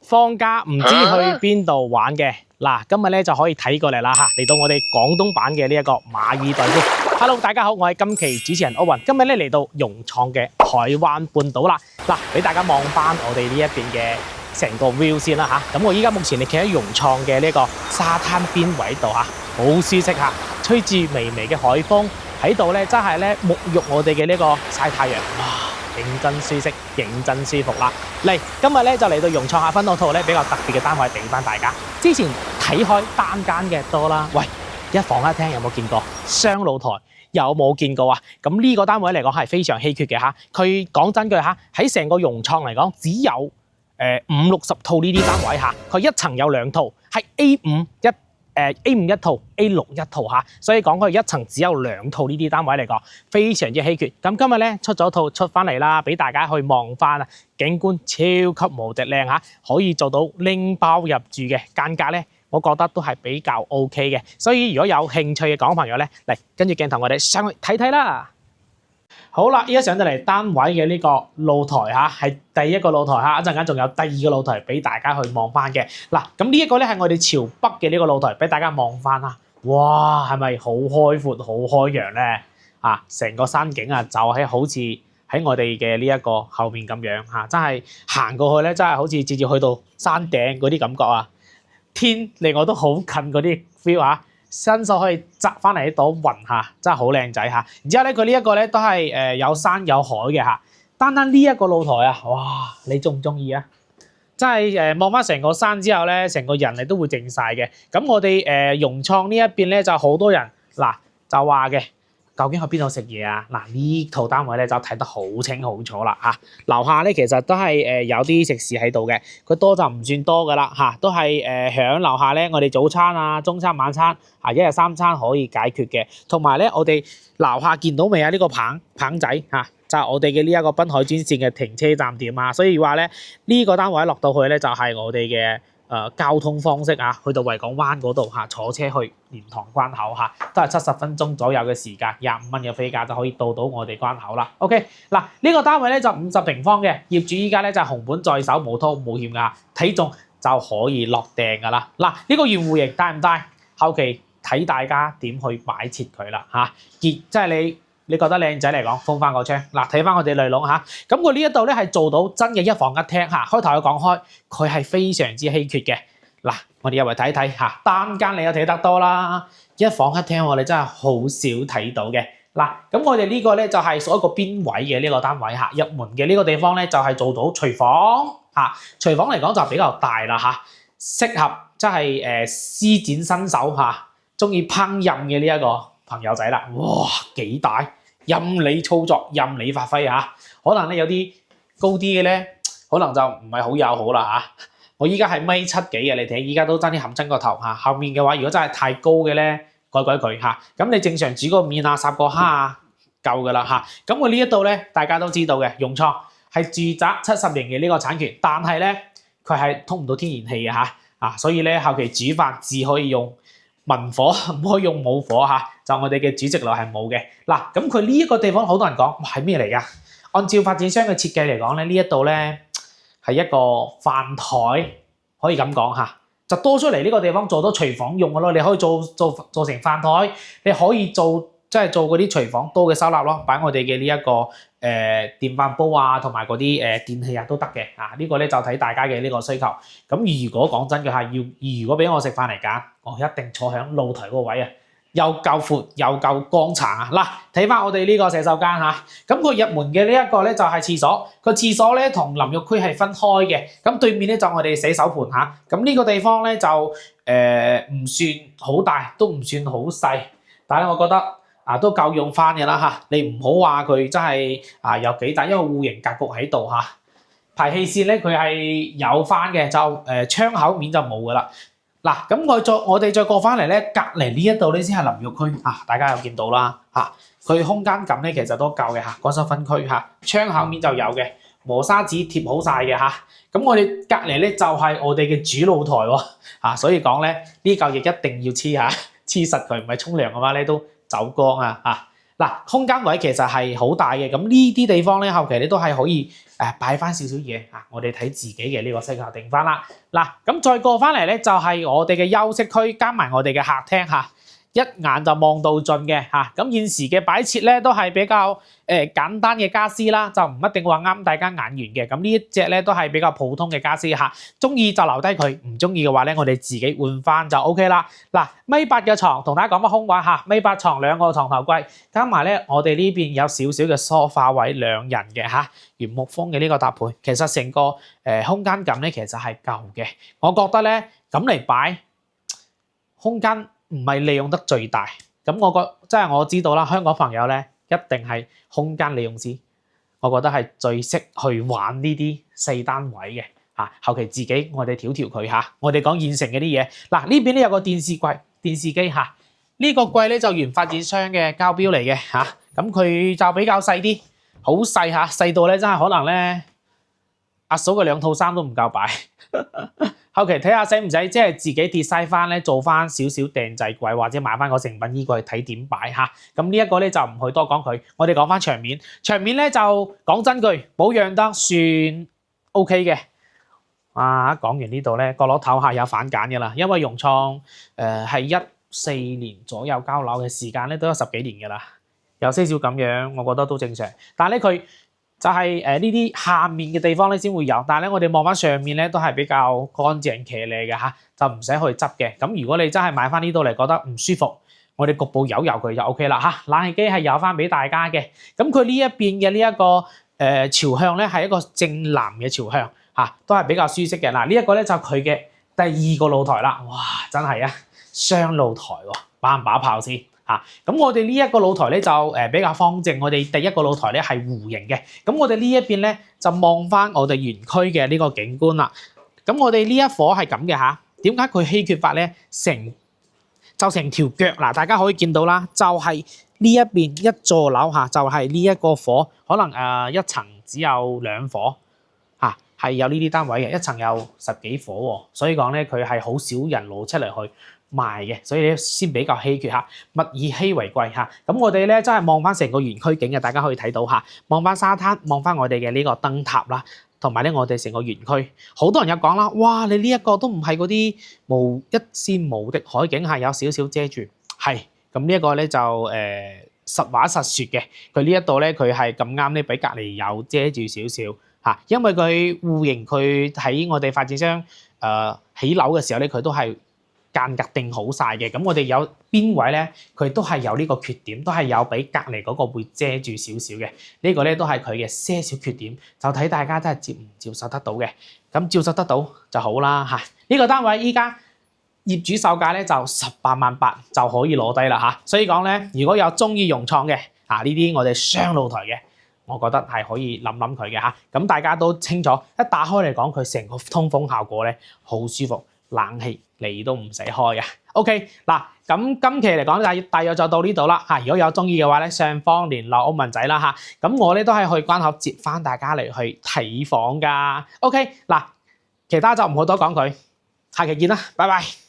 放假唔知去邊度玩嘅嗱，今日咧就可以睇過嚟啦嚇，嚟到我哋廣東版嘅呢一個馬爾代夫。Hello， 大家好，我係今期主持人 Owen，今日咧嚟到融創嘅海灣半島啦。嗱，俾大家望翻我哋呢一邊嘅成個 view 先啦嚇。咁我依家目前你企喺融創嘅呢個沙灘邊位度嚇，好舒適嚇，吹住微微嘅海風喺度咧，真係咧沐浴我哋嘅呢個曬太陽。認真舒適，認真舒服啦！嚟，今日咧就嚟到融創下分到套咧比較特別嘅單位俾翻大家。之前睇開單間嘅多啦，喂，一房一廳有冇見過？雙露台有冇見過啊？咁呢個單位嚟講係非常稀缺嘅嚇。佢講真句嚇，喺成個融創嚟講，只有50-60套呢啲單位嚇。佢一層有2套，係 A5 一套 A6 一套嚇，所以講佢一層只有2套呢啲單位嚟講，非常之稀缺。咁今日咧出咗套出翻嚟啦，俾大家去望翻啊，景觀超級無敵靚嚇，可以做到拎包入住嘅間隔咧，我覺得都係比較 OK 嘅。所以如果有興趣嘅港朋友咧，嚟跟住鏡頭我哋上去睇睇啦。好啦，依家上到嚟單位嘅呢個露台嚇，係第一個露台嚇，一陣間仲有第二個露台俾大家去望翻嘅。嗱，咁呢一個咧係我哋朝北嘅呢個露台，俾大家望翻啦。哇，係咪好開闊、好開揚咧？啊，成個山景啊，就係好似喺我哋嘅呢一個後面咁樣嚇，真係行過去咧，真係好似直接去到山頂嗰啲感覺啊！天離我都好近嗰啲 feel 嚇。伸手可以摘翻嚟一朵雲嚇，真係好靚仔嚇。然之後咧，佢呢一個咧都係有山有海嘅嚇。單單呢一個露台啊，哇！你中唔中意啊？真係望翻成個山之後咧，成個人你都會靜晒嘅。咁我哋融創呢一邊咧就好多人嗱就話嘅，究竟去邊度食嘢啊？嗱，呢套單位咧就睇得好清好楚啦嚇。樓下咧其實都係有啲食肆喺度嘅，佢多就唔算多噶啦嚇，都係響樓下咧，我哋早餐啊、中餐、晚餐啊、一日3餐可以解決嘅。同埋咧，我哋樓下見到未啊？呢個棚仔嚇，就係我哋嘅呢一個濱海專線嘅停車站點啊。所以話咧，呢個單位落到去咧就係我哋嘅交通方式啊，去到維港灣嗰度嚇，坐車去蓮塘關口嚇，都係70分鐘左右嘅時間，25蚊嘅飛價就可以到我哋關口啦。OK， 嗱呢個單位咧就50平方嘅，業主依家咧就紅本在手，冇拖冇欠㗎，睇中就可以落訂㗎啦。嗱呢個圓弧形帶唔帶？後期睇大家點去擺設佢啦嚇。即係你覺得靚仔嚟講，封翻個窗嗱，睇翻我哋內籠嚇，咁佢呢一度咧係做到真嘅一房一廳嚇。開頭有講開，佢係非常之稀缺嘅。嗱，我哋入嚟睇睇嚇，單間你有睇得多啦，一房一廳我哋真係好少睇到嘅。嗱，咁我哋呢個咧就係屬一個邊位嘅呢個單位嚇，入門嘅呢個地方咧就係做到廚房嚇，廚房嚟講就比較大啦嚇，適合即係施展身手嚇，中意烹飪嘅呢一個朋友仔啦。哇，幾大！任你操作，任你發揮嚇。可能咧有啲高啲嘅咧，可能就唔係好友好啦嚇。我依家係米7幾嘅，你睇依家都爭啲冚親個頭嚇。後面嘅話，如果真係太高嘅咧，改佢嚇。咁你正常煮個麵啊、烚個蝦啊，夠噶啦嚇。咁我呢一度咧，大家都知道嘅，融創係住宅70年嘅呢個產權，但係咧佢係通唔到天然氣嘅嚇啊，所以咧後期煮飯只可以用文火，唔可以用武火嚇。就我哋嘅主席樓係冇嘅。嗱，咁佢呢一個地方好多人講係咩嚟㗎？按照發展商嘅設計嚟講咧，呢一度咧係一個飯台，可以咁講嚇，就多出嚟呢個地方做到廚房用嘅咯。你可以做成飯台，你可以做嗰啲廚房多嘅收納咯，擺我哋嘅呢一個電飯煲啊，同埋嗰啲電器啊都得嘅啊。呢個咧就睇大家嘅呢個需求。咁如果講真嘅係如果俾我食飯嚟揀，我一定坐響露台嗰個位啊！又夠闊又夠光殘啊！嗱，睇翻我哋呢個洗手間嚇，咁佢入門嘅呢一個咧就係廁所，個廁所咧同淋浴區係分開嘅，咁對面咧就我哋洗手盆嚇，咁呢個地方咧就唔算好大，都唔算好細，但係我覺得啊都夠用翻嘅啦嚇，你唔好話佢真係有幾大，因為戶型格局喺度嚇，排氣扇咧佢係有翻嘅，就窗口面就冇噶啦。嗱，咁我哋再過翻嚟咧，隔離呢一度咧先係淋浴區啊！大家有見到啦嚇，佢空間感咧其實都夠嘅嚇，乾濕分區嚇，窗口面就有嘅，磨砂紙貼好晒嘅嚇。咁我哋隔離咧就係我哋嘅主露台喎嚇，所以講咧呢嚿嘢一定要黐實佢，唔係沖涼嘅話咧都走光啊嚇。嗱，空間位其實係好大嘅，咁呢啲地方咧後期你都係可以擺翻少少嘢啊，我哋睇自己嘅呢個適合定翻啦。嗱，咁再過翻嚟咧就係我哋嘅休息區加埋我哋嘅客廳嚇。一眼就望到盡嘅嚇，咁現時嘅擺設咧都係比較簡單嘅家私啦，就唔一定話啱大家眼緣嘅。咁呢一隻咧都係比較普通嘅家私嚇，中意就留低佢，唔中意嘅話咧，我哋自己換翻就 OK 啦。嗱，1.8米嘅床，同大家講翻空位嚇，1.8米床兩個床頭櫃，加埋咧我哋呢邊有少少嘅梳化位兩人嘅嚇，原木風嘅呢個搭配，其實成個空間感咧其實係夠嘅，我覺得咧咁嚟擺空間。唔係利用得最大，咁即係我知道啦，香港朋友咧一定係空間利用師，我覺得係最識去玩呢啲細單位嘅嚇，後期自己我哋調佢嚇，我哋講現成嘅啲嘢。嗱，呢邊咧有個電視櫃、電視機嚇，呢個櫃咧就原發展商嘅交標嚟嘅嚇，咁佢就比較細啲，好細嚇，細到咧真係可能咧阿嫂嘅2套衫都唔夠擺。後期睇下使唔使即係自己design翻咧，做翻少少訂製櫃或者買翻個成品衣櫃睇點擺嚇。咁呢一個咧就唔去多講佢，我哋講翻牆面。牆面咧就講真句，保養得算 OK 嘅。講完呢度咧，角落頭係有反揀嘅啦，因為融創係14年左右交樓嘅時間咧，都有10幾年嘅啦，有些少咁樣，我覺得都正常。但係咧佢就係呢啲下面嘅地方咧先會有，但係咧我哋望翻上面咧都係比較乾淨騎呢嘅嚇，就唔使去執嘅。咁如果你真係買翻呢度嚟覺得唔舒服，我哋局部油佢就 OK 啦嚇。冷氣機係有翻俾大家嘅，咁佢呢一邊嘅呢一個朝向咧係一個正南嘅朝向嚇，都係比較舒適嘅。嗱，呢一個咧就佢嘅第2個露台啦，哇真係啊雙露台喎，把唔把炮先？咁我哋呢一個露台咧就比較方正，我哋第1個露台咧係弧形嘅，咁我哋呢一邊咧就望翻我哋園區嘅呢個景觀啦。咁我哋呢一伙係咁嘅嚇，點解佢稀缺法咧？成條腳嗱，大家可以見到啦，就係呢一邊一座樓嚇，就係呢一個伙，可能一層只有2伙嚇，係有呢啲單位嘅，一層有10幾伙喎，所以講咧佢係好少人攞出嚟去賣嘅，所以咧先比較稀缺嚇，物以稀為貴嚇。咁我哋咧真係望翻成個園區景嘅，大家可以睇到嚇，望翻沙灘，望翻我哋嘅呢個燈塔啦，同埋咧我哋成個園區，好多人有講啦，哇！你呢一個都唔係嗰啲一線無敵海景，係有少少遮住，係咁呢一個咧就實話實説嘅，佢呢一度咧佢係咁啱咧，俾隔離有遮住少少嚇，因為佢戶型佢喺我哋發展商起樓嘅時候咧，佢都係間隔定好晒嘅，咁我哋有邊位咧，佢都係有呢個缺點，都係有俾隔離嗰個會遮住少少嘅，呢個咧都係佢嘅些少缺點，就睇大家真係接唔接受得到嘅，咁接受得到就好啦嚇。呢個單位依家業主售價咧就18.8萬就可以攞低啦嚇，所以講咧，如果有中意融創嘅呢啲我哋雙露台嘅，我覺得係可以諗佢嘅嚇。咁大家都清楚，一打開嚟講，佢成個通風效果咧好舒服。冷氣你都唔使開嘅 ，OK 嗱，咁今期嚟講大約就到呢度啦嚇。如果有中意嘅話咧，上方聯絡歐文仔啦嚇。咁我咧都係去關口接翻大家嚟去睇房噶，OK 嗱，其他就唔好多講佢，下期見啦，拜拜。